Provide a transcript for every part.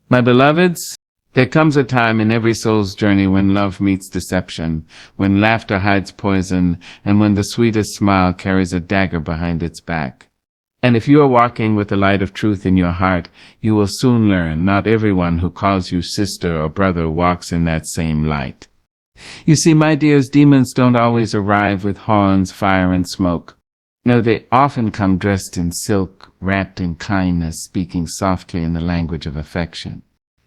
My beloveds, there comes a time in every soul's journey when love meets deception, when laughter hides poison, and when the sweetest smile carries a dagger behind its back. And if you are walking with the light of truth in your heart, you will soon learn not everyone who calls you sister or brother walks in that same light. You see, my dears, demons don't always arrive with horns, fire, and smoke. No, they often come dressed in silk, wrapped in kindness, speaking softly in the language of affection.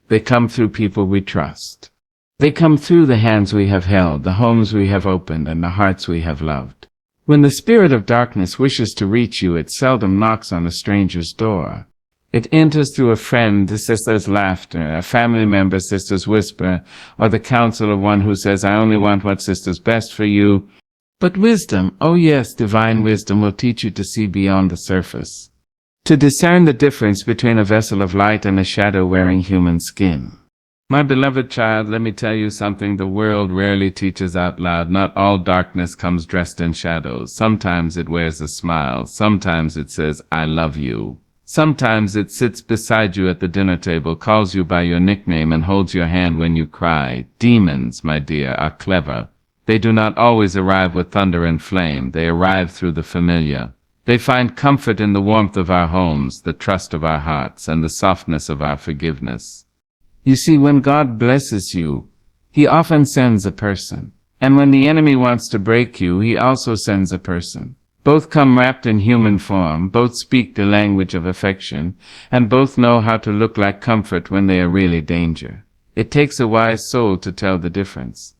They come through people we trust. They come through the hands we have held, the homes we have opened, and the hearts we have loved. When the spirit of darkness wishes to reach you, it seldom knocks on a stranger's door. It enters through a friend, the sister's laughter, a family member, sister's whisper, or the counsel of one who says, I only want what sister's best for you. But wisdom, oh yes, divine wisdom will teach you to see beyond the surface, to discern the difference between a vessel of light and a shadow wearing human skin. My beloved child, let me tell you something the world rarely teaches out loud. Not all darkness comes dressed in shadows. Sometimes it wears a smile. Sometimes it says, I love you. Sometimes it sits beside you at the dinner table, calls you by your nickname, and holds your hand when you cry. Demons, my dear, are clever. They do not always arrive with thunder and flame. They arrive through the familiar. They find comfort in the warmth of our homes, the trust of our hearts, and the softness of our forgiveness. You see, when God blesses you, He often sends a person. And when the enemy wants to break you, He also sends a person. Both come wrapped in human form, both speak the language of affection, and both know how to look like comfort when they are really danger. It takes a wise soul to tell the difference.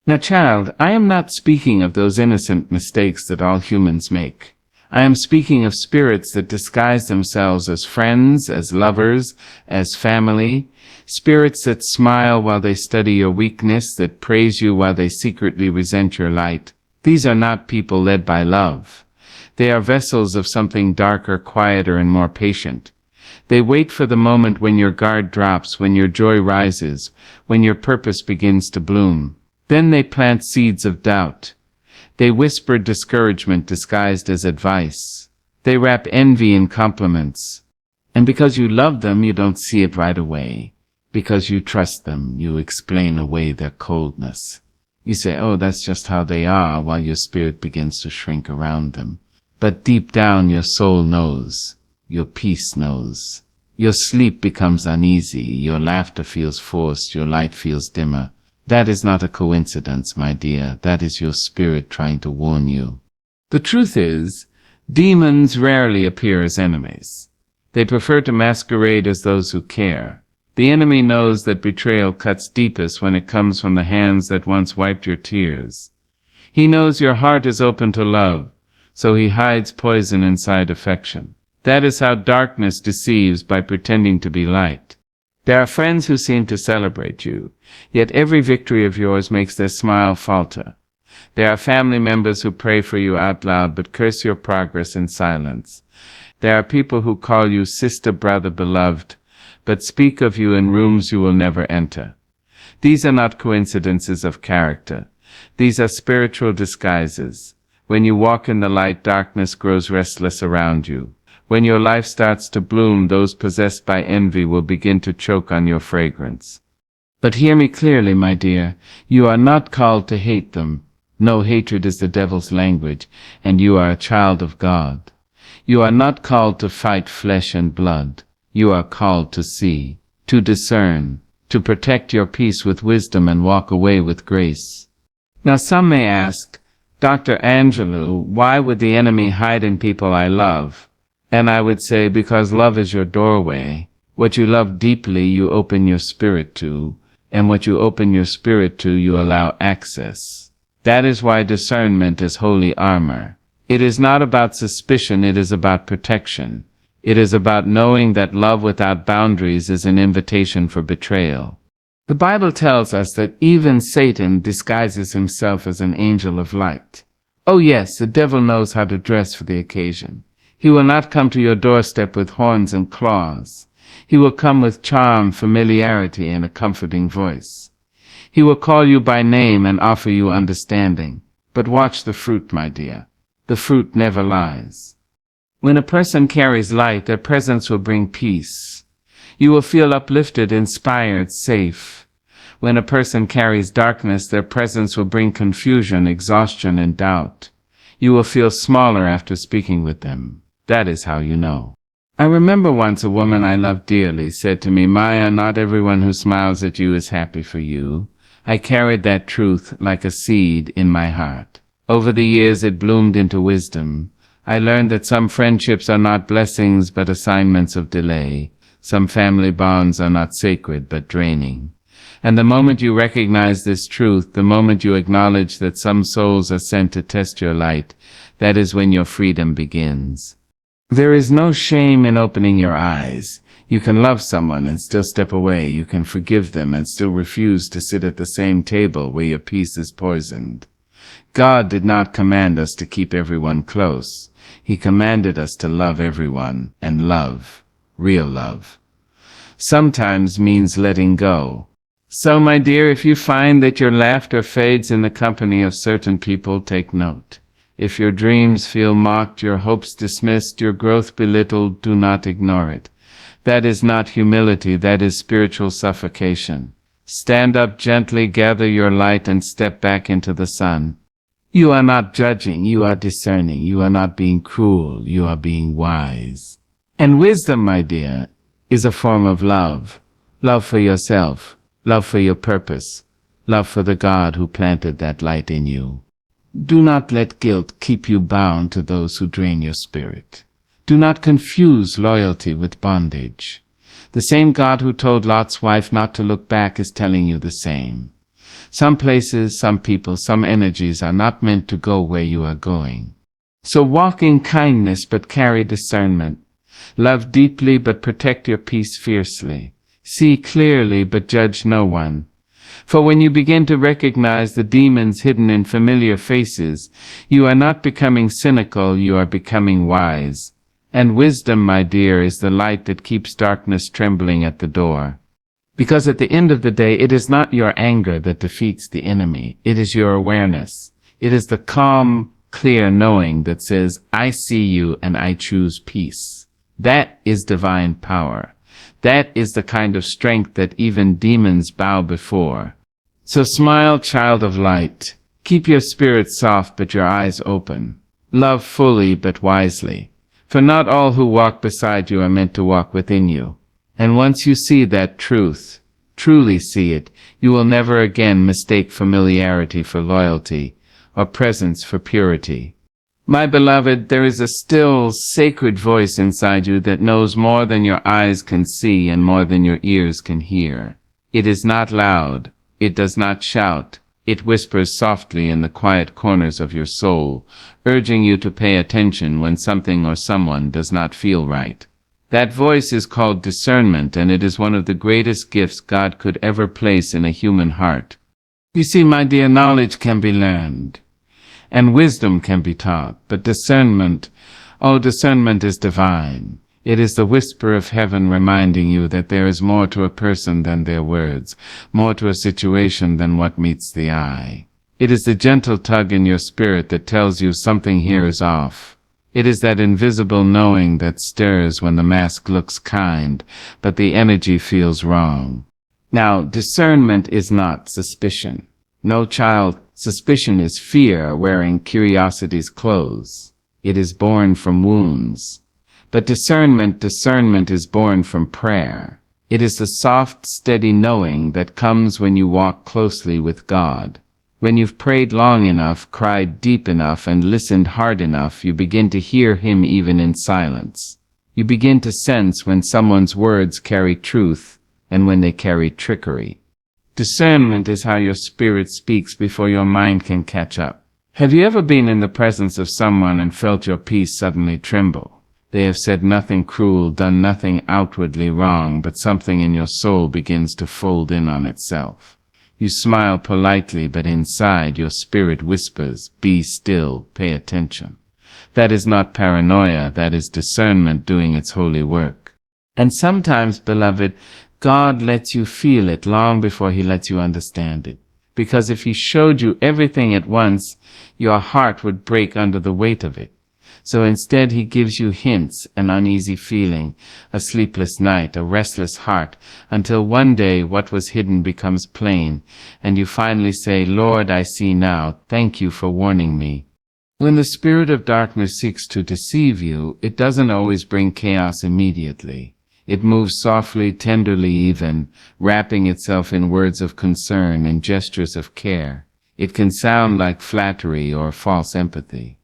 Now, child, I am not speaking of those innocent mistakes that all humans make. I am speaking of spirits that disguise themselves as friends, as lovers, as family, spirits that smile while they study your weakness, that praise you while they secretly resent your light. These are not people led by love. They are vessels of something darker, quieter, and more patient. They wait for the moment when your guard drops, when your joy rises, when your purpose begins to bloom. Then they plant seeds of doubt. They whisper discouragement disguised as advice. They wrap envy in compliments. And because you love them, you don't see it right away. Because you trust them, you explain away their coldness. You say, oh, that's just how they are, while your spirit begins to shrink around them. But deep down, your soul knows. Your peace knows. Your sleep becomes uneasy. Your laughter feels forced. Your light feels dimmer. That is not a coincidence, my dear. That is your spirit trying to warn you. The truth is, demons rarely appear as enemies. They prefer to masquerade as those who care. The enemy knows that betrayal cuts deepest when it comes from the hands that once wiped your tears. He knows your heart is open to love, so he hides poison inside affection. That is how darkness deceives, by pretending to be light. There are friends who seem to celebrate you, yet every victory of yours makes their smile falter. There are family members who pray for you out loud but curse your progress in silence. There are people who call you sister, brother, beloved, but speak of you in rooms you will never enter. These are not coincidences of character. These are spiritual disguises. When you walk in the light, darkness grows restless around you. When your life starts to bloom, those possessed by envy will begin to choke on your fragrance. But hear me clearly, my dear. You are not called to hate them. No, hatred is the devil's language, and you are a child of God. You are not called to fight flesh and blood. You are called to see, to discern, to protect your peace with wisdom and walk away with grace. Now some may ask, Dr. Angelou, why would the enemy hide in people I love? And I would say, because love is your doorway. What you love deeply, you open your spirit to, and what you open your spirit to, you allow access. That is why discernment is holy armor. It is not about suspicion, it is about protection. It is about knowing that love without boundaries is an invitation for betrayal. The Bible tells us that even Satan disguises himself as an angel of light. Oh yes, the devil knows how to dress for the occasion. He will not come to your doorstep with horns and claws. He will come with charm, familiarity, and a comforting voice. He will call you by name and offer you understanding. But watch the fruit, my dear. The fruit never lies. When a person carries light, their presence will bring peace. You will feel uplifted, inspired, safe. When a person carries darkness, their presence will bring confusion, exhaustion, and doubt. You will feel smaller after speaking with them. That is how you know. I remember once a woman I loved dearly said to me, "Maya, not everyone who smiles at you is happy for you." I carried that truth like a seed in my heart. Over the years it bloomed into wisdom. I learned that some friendships are not blessings but assignments of delay. Some family bonds are not sacred but draining. And the moment you recognize this truth, the moment you acknowledge that some souls are sent to test your light, that is when your freedom begins. There is no shame in opening your eyes. You can love someone and still step away. You can forgive them and still refuse to sit at the same table where your peace is poisoned. God did not command us to keep everyone close. He commanded us to love everyone, and love, real love, sometimes means letting go. So, my dear, if you find that your laughter fades in the company of certain people, take note. If your dreams feel mocked, your hopes dismissed, your growth belittled, do not ignore it. That is not humility, that is spiritual suffocation. Stand up gently, gather your light, and step back into the sun. You are not judging, you are discerning. You are not being cruel, you are being wise. And wisdom, my dear, is a form of love. Love for yourself, love for your purpose, love for the God who planted that light in you. Do not let guilt keep you bound to those who drain your spirit. Do not confuse loyalty with bondage. The same God who told Lot's wife not to look back is telling you the same. Some places, some people, some energies are not meant to go where you are going. So walk in kindness but carry discernment. Love deeply but protect your peace fiercely. See clearly but judge no one. For when you begin to recognize the demons hidden in familiar faces, you are not becoming cynical, you are becoming wise. And wisdom, my dear, is the light that keeps darkness trembling at the door. Because at the end of the day, it is not your anger that defeats the enemy. It is your awareness. It is the calm, clear knowing that says, I see you and I choose peace. That is divine power. That is the kind of strength that even demons bow before. So smile, child of light. Keep your spirit soft but your eyes open. Love fully but wisely. For not all who walk beside you are meant to walk within you. And once you see that truth, truly see it, you will never again mistake familiarity for loyalty or presence for purity. My beloved, there is a still, sacred voice inside you that knows more than your eyes can see and more than your ears can hear. It is not loud. It does not shout. It whispers softly in the quiet corners of your soul, urging you to pay attention when something or someone does not feel right. That voice is called discernment, and it is one of the greatest gifts God could ever place in a human heart. You see, my dear, knowledge can be learned, and wisdom can be taught, but discernment is divine. It is the whisper of heaven reminding you that there is more to a person than their words, more to a situation than what meets the eye. It is the gentle tug in your spirit that tells you something here is off. It is that invisible knowing that stirs when the mask looks kind, but the energy feels wrong. Now, discernment is not suspicion. No, child, suspicion is fear wearing curiosity's clothes. It is born from wounds. But discernment is born from prayer. It is the soft, steady knowing that comes when you walk closely with God. When you've prayed long enough, cried deep enough, and listened hard enough, you begin to hear Him even in silence. You begin to sense when someone's words carry truth and when they carry trickery. Discernment is how your spirit speaks before your mind can catch up. Have you ever been in the presence of someone and felt your peace suddenly tremble? They have said nothing cruel, done nothing outwardly wrong, but something in your soul begins to fold in on itself. You smile politely, but inside your spirit whispers, be still, pay attention. That is not paranoia, that is discernment doing its holy work. And sometimes, beloved, God lets you feel it long before He lets you understand it. Because if He showed you everything at once, your heart would break under the weight of it. So instead he gives you hints, an uneasy feeling, a sleepless night, a restless heart, until one day what was hidden becomes plain, and you finally say, Lord, I see now, thank you for warning me. When the spirit of darkness seeks to deceive you, it doesn't always bring chaos immediately. It moves softly, tenderly even, wrapping itself in words of concern and gestures of care. It can sound like flattery or false empathy.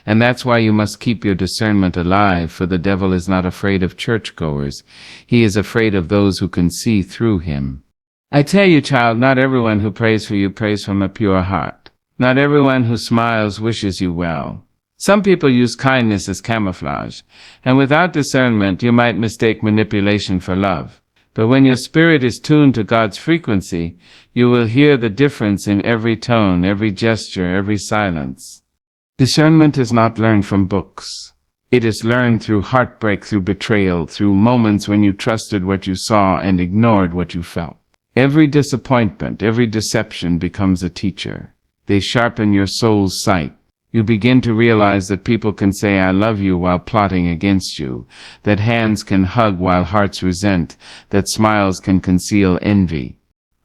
And that's why you must keep your discernment alive, for the devil is not afraid of churchgoers. He is afraid of those who can see through him. I tell you, child, not everyone who prays for you prays from a pure heart. Not everyone who smiles wishes you well. Some people use kindness as camouflage, and without discernment you might mistake manipulation for love. But when your spirit is tuned to God's frequency, you will hear the difference in every tone, every gesture, every silence. Discernment is not learned from books. It is learned through heartbreak, through betrayal, through moments when you trusted what you saw and ignored what you felt. Every disappointment, every deception becomes a teacher. They sharpen your soul's sight. You begin to realize that people can say I love you while plotting against you, that hands can hug while hearts resent, that smiles can conceal envy.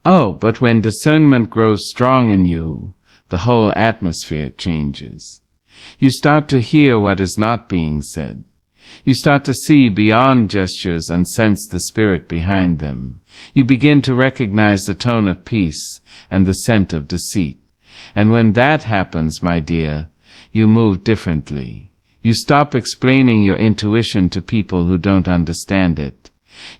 Oh, but when discernment grows strong in you, the whole atmosphere changes. You start to hear what is not being said. You start to see beyond gestures and sense the spirit behind them. You begin to recognize the tone of peace and the scent of deceit. And when that happens, my dear, you move differently. You stop explaining your intuition to people who don't understand it.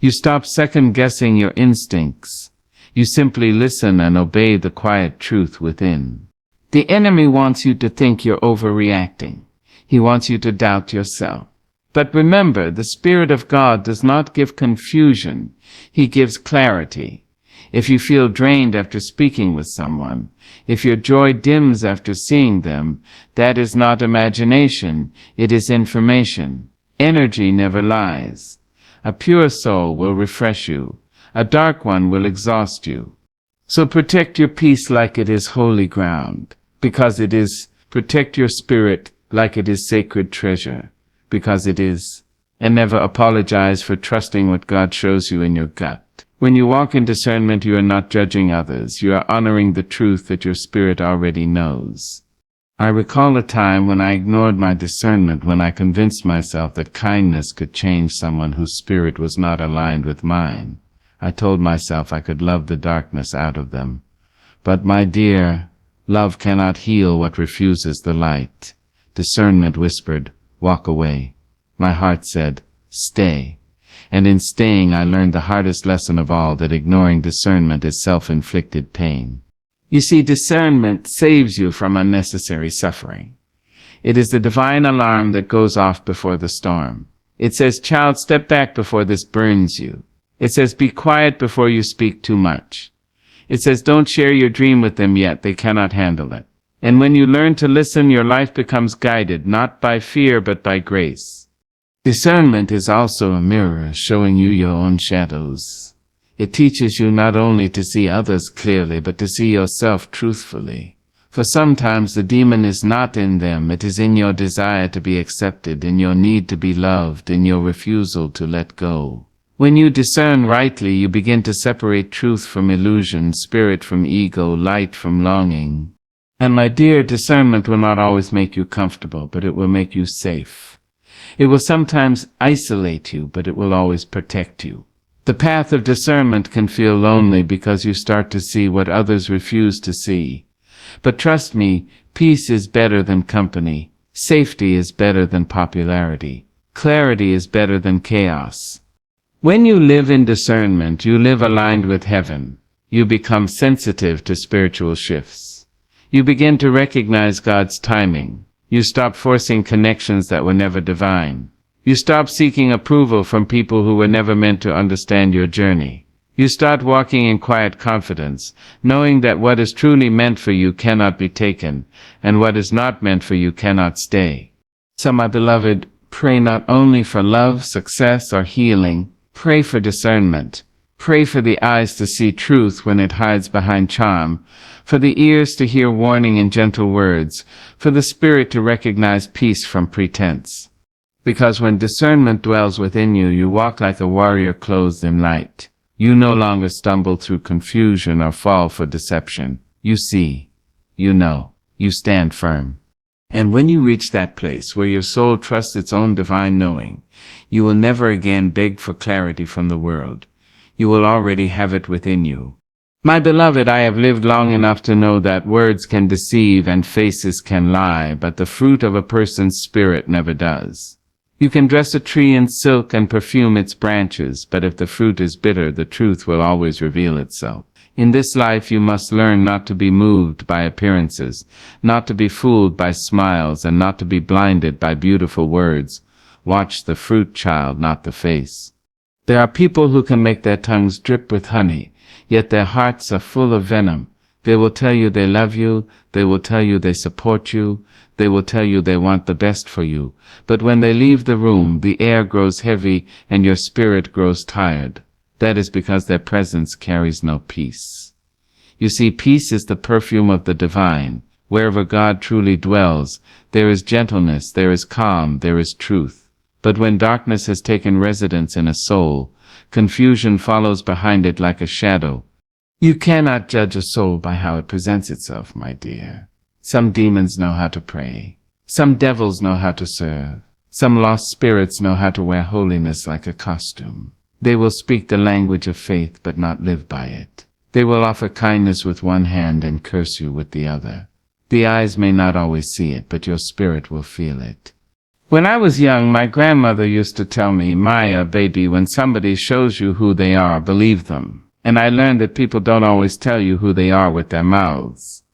You stop second-guessing your instincts. You simply listen and obey the quiet truth within. The enemy wants you to think you're overreacting. He wants you to doubt yourself. But remember, the Spirit of God does not give confusion. He gives clarity. If you feel drained after speaking with someone, if your joy dims after seeing them, that is not imagination, it is information. Energy never lies. A pure soul will refresh you. A dark one will exhaust you. So protect your peace like it is holy ground, because it is. Protect your spirit like it is sacred treasure, because it is. And never apologize for trusting what God shows you in your gut. When you walk in discernment, you are not judging others. You are honoring the truth that your spirit already knows. I recall a time when I ignored my discernment, when I convinced myself that kindness could change someone whose spirit was not aligned with mine. I told myself I could love the darkness out of them. But my dear, love cannot heal what refuses the light. Discernment whispered, walk away. My heart said, stay. And in staying I learned the hardest lesson of all, that ignoring discernment is self-inflicted pain. You see, discernment saves you from unnecessary suffering. It is the divine alarm that goes off before the storm. It says, child, step back before this burns you. It says, be quiet before you speak too much. It says, don't share your dream with them yet, they cannot handle it. And when you learn to listen, your life becomes guided, not by fear, but by grace. Discernment is also a mirror showing you your own shadows. It teaches you not only to see others clearly, but to see yourself truthfully. For sometimes the demon is not in them, it is in your desire to be accepted, in your need to be loved, in your refusal to let go. When you discern rightly, you begin to separate truth from illusion, spirit from ego, light from longing. And my dear, discernment will not always make you comfortable, but it will make you safe. It will sometimes isolate you, but it will always protect you. The path of discernment can feel lonely because you start to see what others refuse to see. But trust me, peace is better than company. Safety is better than popularity. Clarity is better than chaos. When you live in discernment, you live aligned with heaven. You become sensitive to spiritual shifts. You begin to recognize God's timing. You stop forcing connections that were never divine. You stop seeking approval from people who were never meant to understand your journey. You start walking in quiet confidence, knowing that what is truly meant for you cannot be taken, and what is not meant for you cannot stay. So, my beloved, pray not only for love, success, or healing. Pray for discernment. Pray for the eyes to see truth when it hides behind charm, for the ears to hear warning in gentle words, for the spirit to recognize peace from pretense. Because when discernment dwells within you, you walk like a warrior clothed in light. You no longer stumble through confusion or fall for deception. You see, you know, you stand firm. And when you reach that place where your soul trusts its own divine knowing, you will never again beg for clarity from the world. You will already have it within you. My beloved, I have lived long enough to know that words can deceive and faces can lie, but the fruit of a person's spirit never does. You can dress a tree in silk and perfume its branches, but if the fruit is bitter, the truth will always reveal itself. In this life you must learn not to be moved by appearances, not to be fooled by smiles, and not to be blinded by beautiful words. Watch the fruit, child, not the face. There are people who can make their tongues drip with honey, yet their hearts are full of venom. They will tell you they love you, they will tell you they support you, they will tell you they want the best for you. But when they leave the room, the air grows heavy and your spirit grows tired. That is because their presence carries no peace. You see, peace is the perfume of the divine. Wherever God truly dwells, there is gentleness, there is calm, there is truth. But when darkness has taken residence in a soul, confusion follows behind it like a shadow. You cannot judge a soul by how it presents itself, my dear. Some demons know how to pray. Some devils know how to serve. Some lost spirits know how to wear holiness like a costume. They will speak the language of faith but not live by it. They will offer kindness with one hand and curse you with the other. The eyes may not always see it, but your spirit will feel it. When I was young, my grandmother used to tell me, Maya, baby, when somebody shows you who they are, believe them. And I learned that people don't always tell you who they are with their mouths.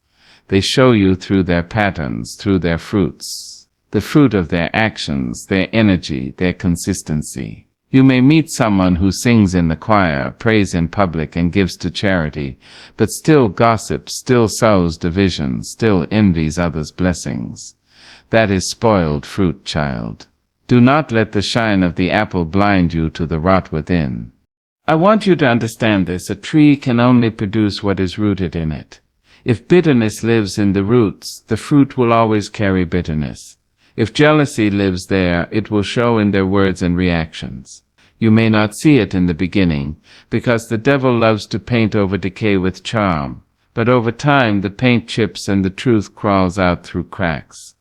They show you through their patterns, through their fruits, the fruit of their actions, their energy, their consistency. You may meet someone who sings in the choir, prays in public, and gives to charity, but still gossips, still sows division, still envies others' blessings. That is spoiled fruit, child. Do not let the shine of the apple blind you to the rot within. I want you to understand this. A tree can only produce what is rooted in it. If bitterness lives in the roots, the fruit will always carry bitterness. If jealousy lives there, it will show in their words and reactions. You may not see it in the beginning, because the devil loves to paint over decay with charm, but over time the paint chips and the truth crawls out through cracks.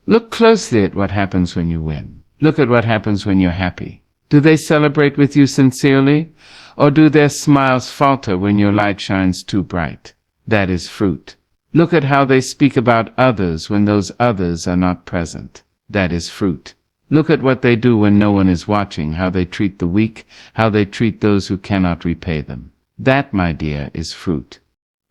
Look closely at what happens when you win. Look at what happens when you're happy. Do they celebrate with you sincerely, or do their smiles falter when your light shines too bright? That is fruit. Look at how they speak about others when those others are not present. That is fruit. Look at what they do when no one is watching, how they treat the weak, how they treat those who cannot repay them. That, my dear, is fruit.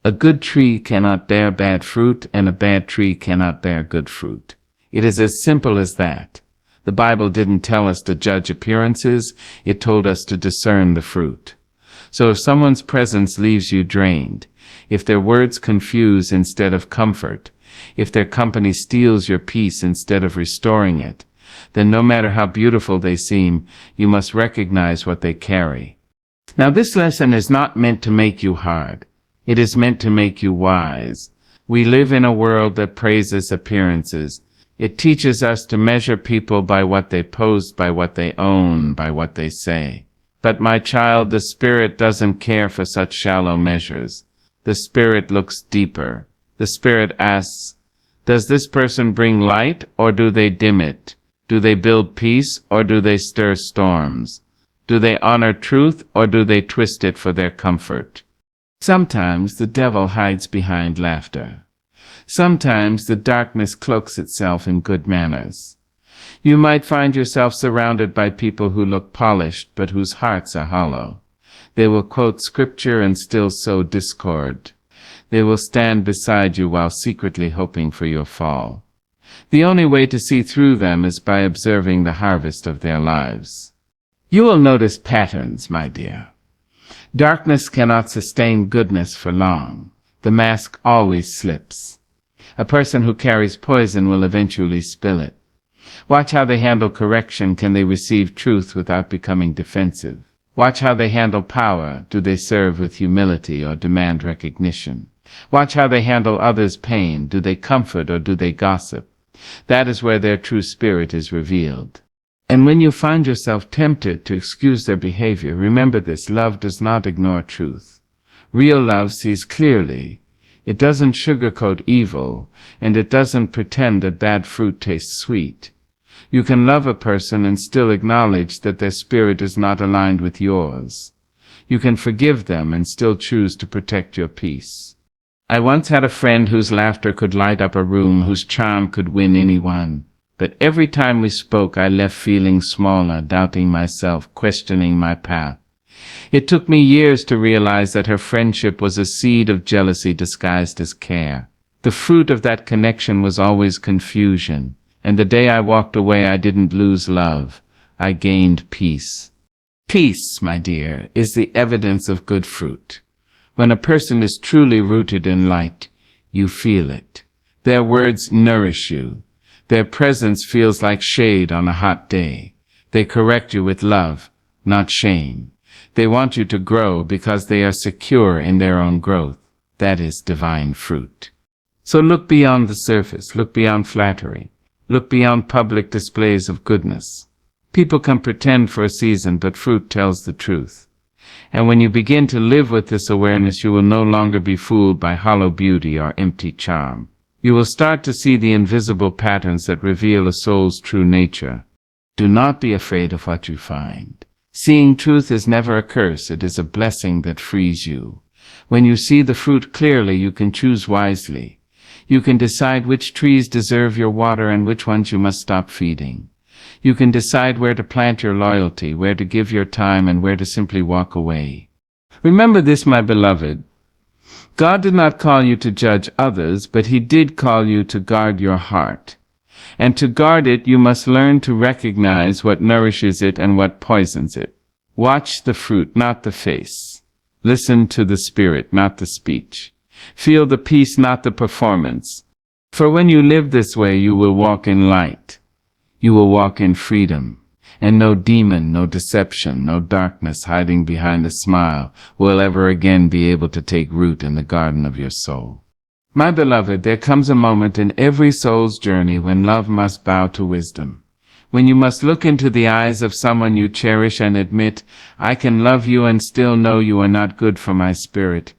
A good tree cannot bear bad fruit, and a bad tree cannot bear good fruit. It is as simple as that. The Bible didn't tell us to judge appearances, it told us to discern the fruit. So if someone's presence leaves you drained, if their words confuse instead of comfort, if their company steals your peace instead of restoring it, then no matter how beautiful they seem, you must recognize what they carry. Now this lesson is not meant to make you hard. It is meant to make you wise. We live in a world that praises appearances. It teaches us to measure people by what they post, by what they own, by what they say. But my child, the Spirit doesn't care for such shallow measures. The Spirit looks deeper. The Spirit asks, does this person bring light, or do they dim it? Do they build peace, or do they stir storms? Do they honor truth, or do they twist it for their comfort? Sometimes the devil hides behind laughter. Sometimes the darkness cloaks itself in good manners. You might find yourself surrounded by people who look polished but whose hearts are hollow. They will quote scripture and still sow discord. They will stand beside you while secretly hoping for your fall. The only way to see through them is by observing the harvest of their lives. You will notice patterns, my dear. Darkness cannot sustain goodness for long. The mask always slips. A person who carries poison will eventually spill it. Watch how they handle correction. Can they receive truth without becoming defensive? Watch how they handle power. Do they serve with humility or demand recognition? Watch how they handle others' pain. Do they comfort or do they gossip? That is where their true spirit is revealed. And when you find yourself tempted to excuse their behavior, remember this: love does not ignore truth. Real love sees clearly. It doesn't sugarcoat evil, and it doesn't pretend that bad fruit tastes sweet. You can love a person and still acknowledge that their spirit is not aligned with yours. You can forgive them and still choose to protect your peace. I once had a friend whose laughter could light up a room, whose charm could win anyone. But every time we spoke, I left feeling smaller, doubting myself, questioning my path. It took me years to realize that her friendship was a seed of jealousy disguised as care. The fruit of that connection was always confusion. And the day I walked away, I didn't lose love. I gained peace. Peace, my dear, is the evidence of good fruit. When a person is truly rooted in light, you feel it. Their words nourish you. Their presence feels like shade on a hot day. They correct you with love, not shame. They want you to grow because they are secure in their own growth. That is divine fruit. So look beyond the surface. Look beyond flattery. Look beyond public displays of goodness. People can pretend for a season, but fruit tells the truth. And when you begin to live with this awareness, you will no longer be fooled by hollow beauty or empty charm. You will start to see the invisible patterns that reveal a soul's true nature. Do not be afraid of what you find. Seeing truth is never a curse. It is a blessing that frees you. When you see the fruit clearly, you can choose wisely. You can decide which trees deserve your water and which ones you must stop feeding. You can decide where to plant your loyalty, where to give your time, and where to simply walk away. Remember this, my beloved. God did not call you to judge others, but He did call you to guard your heart. And to guard it, you must learn to recognize what nourishes it and what poisons it. Watch the fruit, not the face. Listen to the spirit, not the speech. Feel the peace, not the performance. For when you live this way, you will walk in light. You will walk in freedom. And no demon, no deception, no darkness hiding behind a smile will ever again be able to take root in the garden of your soul. My beloved, there comes a moment in every soul's journey when love must bow to wisdom. When you must look into the eyes of someone you cherish and admit, I can love you and still know you are not good for my spirit.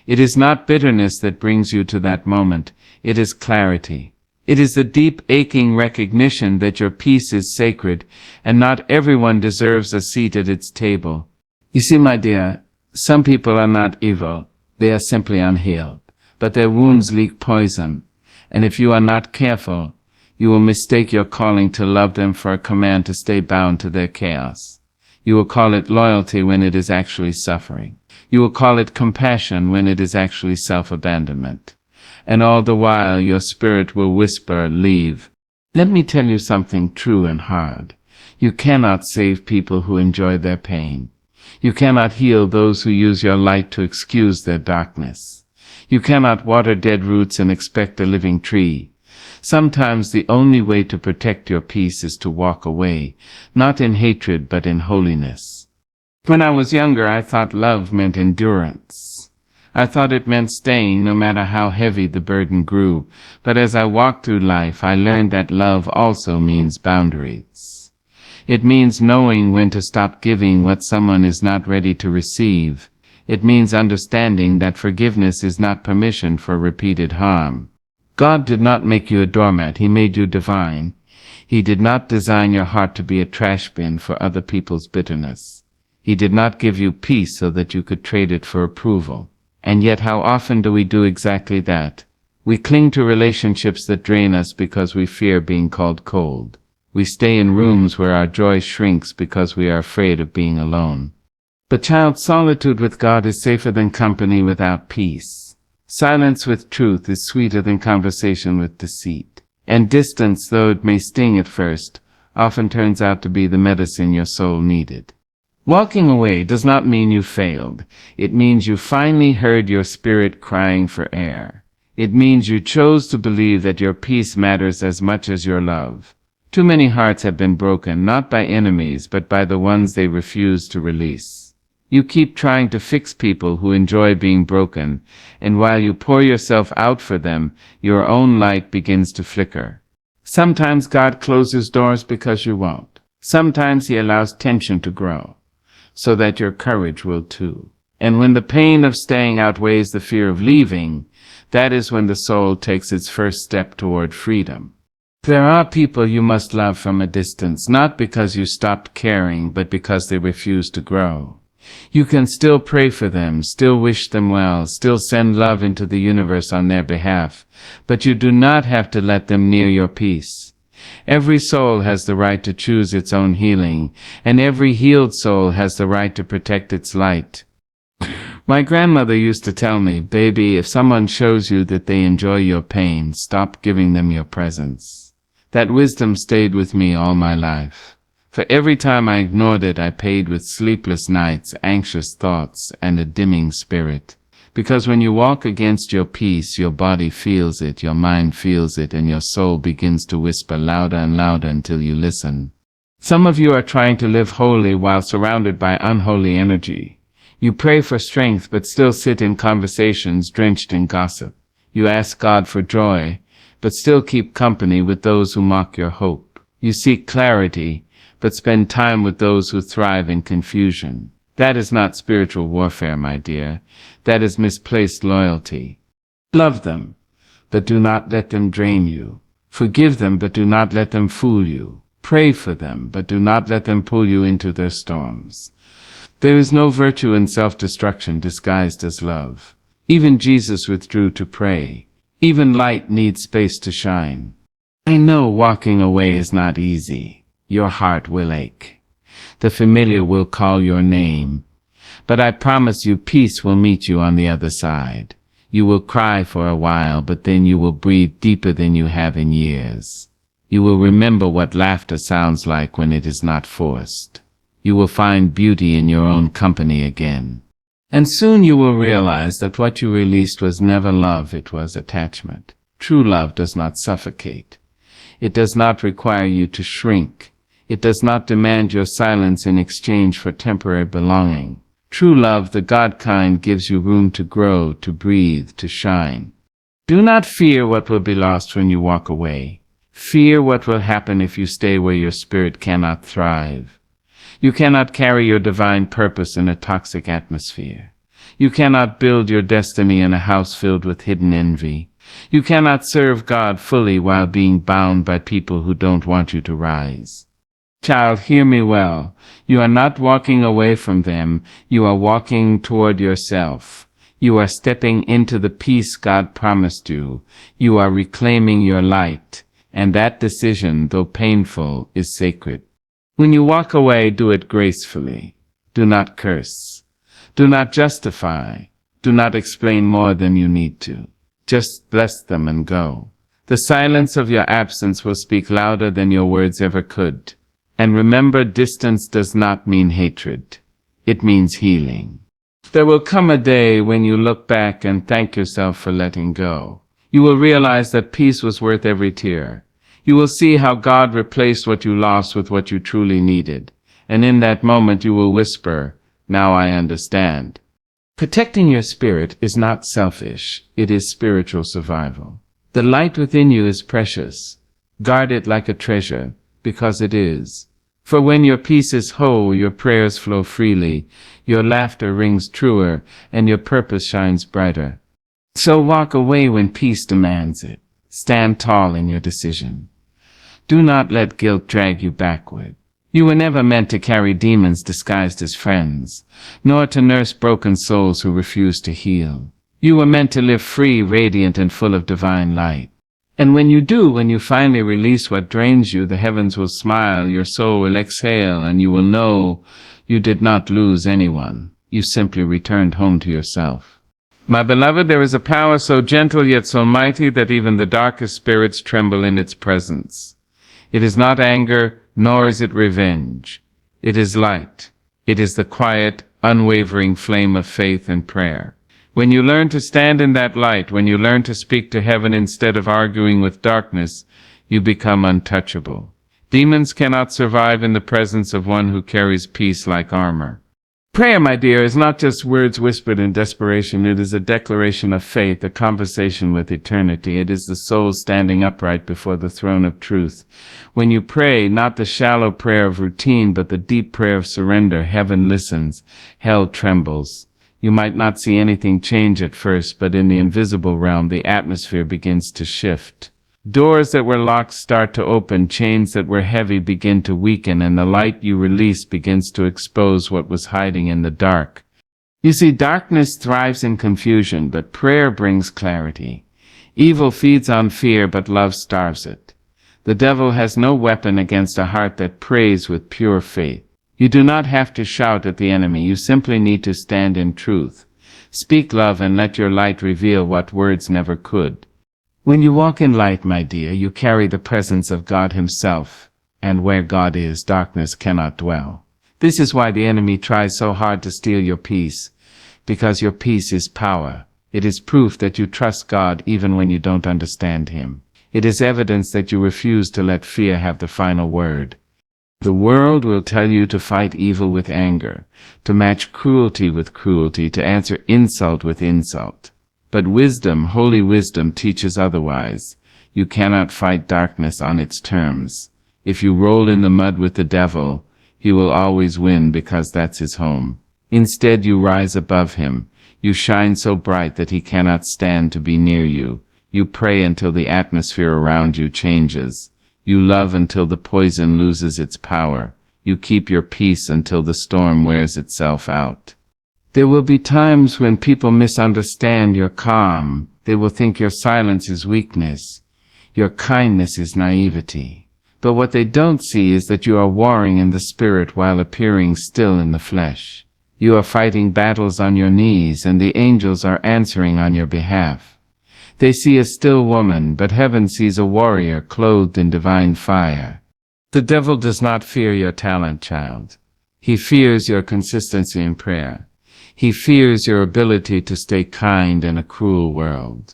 It is not bitterness that brings you to that moment. It is clarity. It is the deep, aching recognition that your peace is sacred, and not everyone deserves a seat at its table. You see, my dear, some people are not evil. They are simply unhealed. But their wounds leak poison. And if you are not careful, you will mistake your calling to love them for a command to stay bound to their chaos. You will call it loyalty when it is actually suffering. You will call it compassion when it is actually self-abandonment. And all the while your spirit will whisper, leave. Let me tell you something true and hard. You cannot save people who enjoy their pain. You cannot heal those who use your light to excuse their darkness. You cannot water dead roots and expect a living tree. Sometimes the only way to protect your peace is to walk away, not in hatred but in holiness. When I was younger, I thought love meant endurance. I thought it meant staying no matter how heavy the burden grew. But as I walked through life, I learned that love also means boundaries. It means knowing when to stop giving what someone is not ready to receive. It means understanding that forgiveness is not permission for repeated harm. God did not make you a doormat. He made you divine. He did not design your heart to be a trash bin for other people's bitterness. He did not give you peace so that you could trade it for approval. And yet how often do we do exactly that? We cling to relationships that drain us because we fear being called cold. We stay in rooms where our joy shrinks because we are afraid of being alone. But child, solitude with God is safer than company without peace. Silence with truth is sweeter than conversation with deceit. And distance, though it may sting at first, often turns out to be the medicine your soul needed. Walking away does not mean you failed. It means you finally heard your spirit crying for air. It means you chose to believe that your peace matters as much as your love. Too many hearts have been broken, not by enemies, but by the ones they refuse to release. You keep trying to fix people who enjoy being broken, and while you pour yourself out for them, your own light begins to flicker. Sometimes God closes doors because you won't. Sometimes He allows tension to grow, so that your courage will too. And when the pain of staying outweighs the fear of leaving, that is when the soul takes its first step toward freedom. There are people you must love from a distance, not because you stopped caring, but because they refuse to grow. You can still pray for them, still wish them well, still send love into the universe on their behalf, but you do not have to let them near your peace. Every soul has the right to choose its own healing, and every healed soul has the right to protect its light. My grandmother used to tell me, "Baby, if someone shows you that they enjoy your pain, stop giving them your presence." That wisdom stayed with me all my life. For every time I ignored it, I paid with sleepless nights, anxious thoughts, and a dimming spirit. Because when you walk against your peace, your body feels it, your mind feels it, and your soul begins to whisper louder and louder until you listen. Some of you are trying to live holy while surrounded by unholy energy. You pray for strength but still sit in conversations drenched in gossip. You ask God for joy, but still keep company with those who mock your hope. You seek clarity, but spend time with those who thrive in confusion. That is not spiritual warfare, my dear. That is misplaced loyalty. Love them, but do not let them drain you. Forgive them, but do not let them fool you. Pray for them, but do not let them pull you into their storms. There is no virtue in self-destruction disguised as love. Even Jesus withdrew to pray. Even light needs space to shine. I know walking away is not easy. Your heart will ache. The familiar will call your name. But I promise you, peace will meet you on the other side. You will cry for a while, but then you will breathe deeper than you have in years. You will remember what laughter sounds like when it is not forced. You will find beauty in your own company again. And soon you will realize that what you released was never love, it was attachment. True love does not suffocate. It does not require you to shrink. It does not demand your silence in exchange for temporary belonging. True love, the God kind, gives you room to grow, to breathe, to shine. Do not fear what will be lost when you walk away. Fear what will happen if you stay where your spirit cannot thrive. You cannot carry your divine purpose in a toxic atmosphere. You cannot build your destiny in a house filled with hidden envy. You cannot serve God fully while being bound by people who don't want you to rise. Child, hear me well. You are not walking away from them. You are walking toward yourself. You are stepping into the peace God promised you. You are reclaiming your light. And that decision, though painful, is sacred. When you walk away, do it gracefully. Do not curse. Do not justify. Do not explain more than you need to. Just bless them and go. The silence of your absence will speak louder than your words ever could. And remember, distance does not mean hatred. It means healing. There will come a day when you look back and thank yourself for letting go. You will realize that peace was worth every tear. You will see how God replaced what you lost with what you truly needed. And in that moment you will whisper, "Now I understand." Protecting your spirit is not selfish. It is spiritual survival. The light within you is precious. Guard it like a treasure, because it is. For when your peace is whole, your prayers flow freely, your laughter rings truer, and your purpose shines brighter. So walk away when peace demands it. Stand tall in your decision. Do not let guilt drag you backward. You were never meant to carry demons disguised as friends, nor to nurse broken souls who refuse to heal. You were meant to live free, radiant, and full of divine light. And when you do, when you finally release what drains you, the heavens will smile, your soul will exhale, and you will know you did not lose anyone. You simply returned home to yourself. My beloved, there is a power so gentle yet so mighty that even the darkest spirits tremble in its presence. It is not anger, nor is it revenge. It is light. It is the quiet, unwavering flame of faith and prayer. When you learn to stand in that light, when you learn to speak to heaven instead of arguing with darkness, you become untouchable. Demons cannot survive in the presence of one who carries peace like armor. Prayer, my dear, is not just words whispered in desperation. It is a declaration of faith, a conversation with eternity. It is the soul standing upright before the throne of truth. When you pray, not the shallow prayer of routine, but the deep prayer of surrender, heaven listens, hell trembles. You might not see anything change at first, but in the invisible realm, the atmosphere begins to shift. Doors that were locked start to open, chains that were heavy begin to weaken, and the light you release begins to expose what was hiding in the dark. You see, darkness thrives in confusion, but prayer brings clarity. Evil feeds on fear, but love starves it. The devil has no weapon against a heart that prays with pure faith. You do not have to shout at the enemy, you simply need to stand in truth. Speak love and let your light reveal what words never could. When you walk in light, my dear, you carry the presence of God himself, and where God is, darkness cannot dwell. This is why the enemy tries so hard to steal your peace, because your peace is power. It is proof that you trust God even when you don't understand him. It is evidence that you refuse to let fear have the final word. The world will tell you to fight evil with anger, to match cruelty with cruelty, to answer insult with insult. But wisdom, holy wisdom, teaches otherwise. You cannot fight darkness on its terms. If you roll in the mud with the devil, he will always win because that's his home. Instead, you rise above him. You shine so bright that he cannot stand to be near you. You pray until the atmosphere around you changes. You love until the poison loses its power. You keep your peace until the storm wears itself out. There will be times when people misunderstand your calm. They will think your silence is weakness. Your kindness is naivety. But what they don't see is that you are warring in the spirit while appearing still in the flesh. You are fighting battles on your knees, and the angels are answering on your behalf. They see a still woman, but heaven sees a warrior clothed in divine fire. The devil does not fear your talent, child. He fears your consistency in prayer. He fears your ability to stay kind in a cruel world.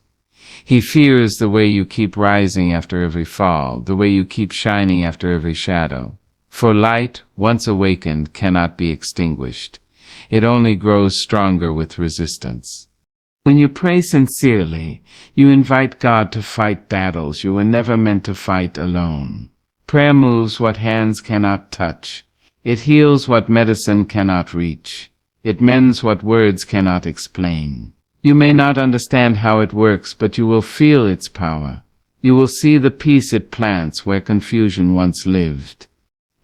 He fears the way you keep rising after every fall, the way you keep shining after every shadow. For light, once awakened, cannot be extinguished. It only grows stronger with resistance. When you pray sincerely, you invite God to fight battles you were never meant to fight alone. Prayer moves what hands cannot touch. It heals what medicine cannot reach. It mends what words cannot explain. You may not understand how it works, but you will feel its power. You will see the peace it plants where confusion once lived.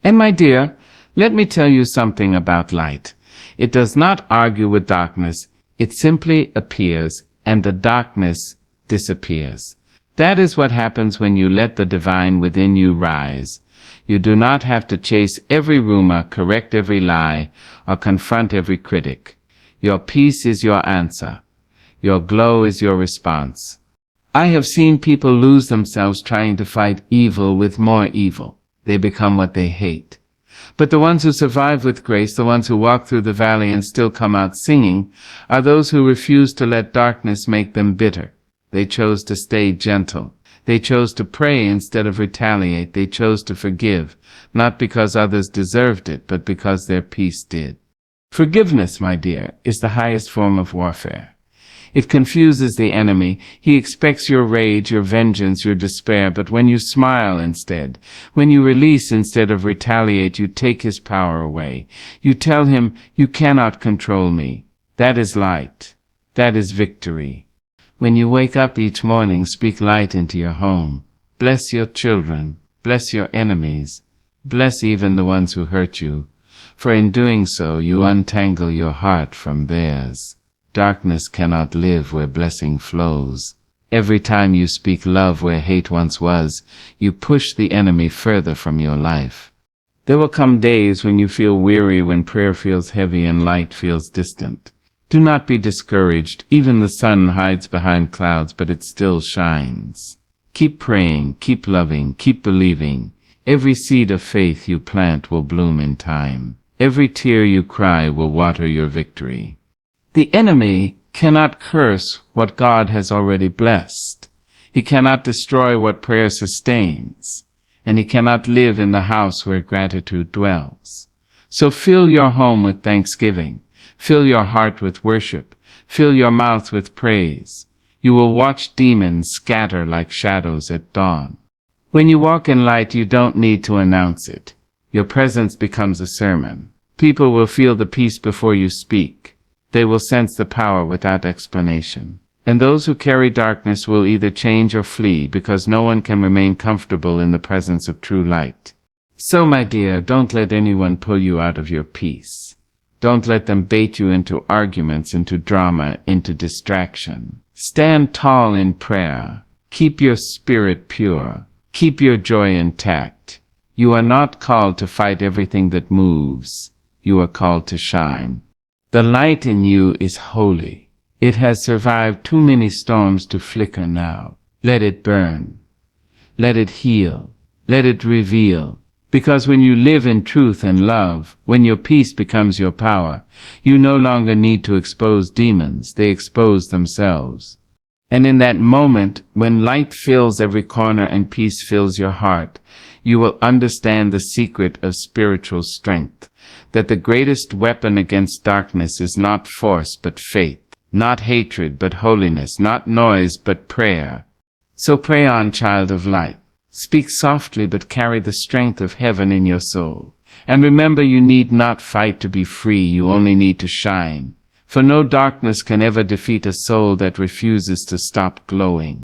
And my dear, let me tell you something about light. It does not argue with darkness. It simply appears, and the darkness disappears. That is what happens when you let the divine within you rise. You do not have to chase every rumor, correct every lie, or confront every critic. Your peace is your answer. Your glow is your response. I have seen people lose themselves trying to fight evil with more evil. They become what they hate. But the ones who survive with grace, the ones who walk through the valley and still come out singing, are those who refuse to let darkness make them bitter. They chose to stay gentle. They chose to pray instead of retaliate. They chose to forgive, not because others deserved it, but because their peace did. Forgiveness, my dear, is the highest form of warfare. It confuses the enemy. He expects your rage, your vengeance, your despair, but when you smile instead, when you release instead of retaliate, you take his power away. You tell him, you cannot control me. That is light. That is victory. When you wake up each morning, speak light into your home. Bless your children. Bless your enemies. Bless even the ones who hurt you. For in doing so, you untangle your heart from theirs. Darkness cannot live where blessing flows. Every time you speak love where hate once was, you push the enemy further from your life. There will come days when you feel weary, when prayer feels heavy and light feels distant. Do not be discouraged. Even the sun hides behind clouds, but it still shines. Keep praying, keep loving, keep believing. Every seed of faith you plant will bloom in time. Every tear you cry will water your victory. The enemy cannot curse what God has already blessed. He cannot destroy what prayer sustains. and he cannot live in the house where gratitude dwells. So fill your home with thanksgiving, fill your heart with worship, fill your mouth with praise. You will watch demons scatter like shadows at dawn. When you walk in light, you don't need to announce it. Your presence becomes a sermon. People will feel the peace before you speak. They will sense the power without explanation. And those who carry darkness will either change or flee, because no one can remain comfortable in the presence of true light. So, my dear, don't let anyone pull you out of your peace. Don't let them bait you into arguments, into drama, into distraction. Stand tall in prayer. Keep your spirit pure. Keep your joy intact. You are not called to fight everything that moves. You are called to shine. The light in you is holy. It has survived too many storms to flicker now. Let it burn. Let it heal. Let it reveal. Because when you live in truth and love, when your peace becomes your power, you no longer need to expose demons. They expose themselves. And in that moment, when light fills every corner and peace fills your heart, you will understand the secret of spiritual strength, that the greatest weapon against darkness is not force but faith, not hatred but holiness, not noise but prayer. So pray on, child of light. Speak softly but carry the strength of heaven in your soul. And remember, you need not fight to be free, you only need to shine. For no darkness can ever defeat a soul that refuses to stop glowing.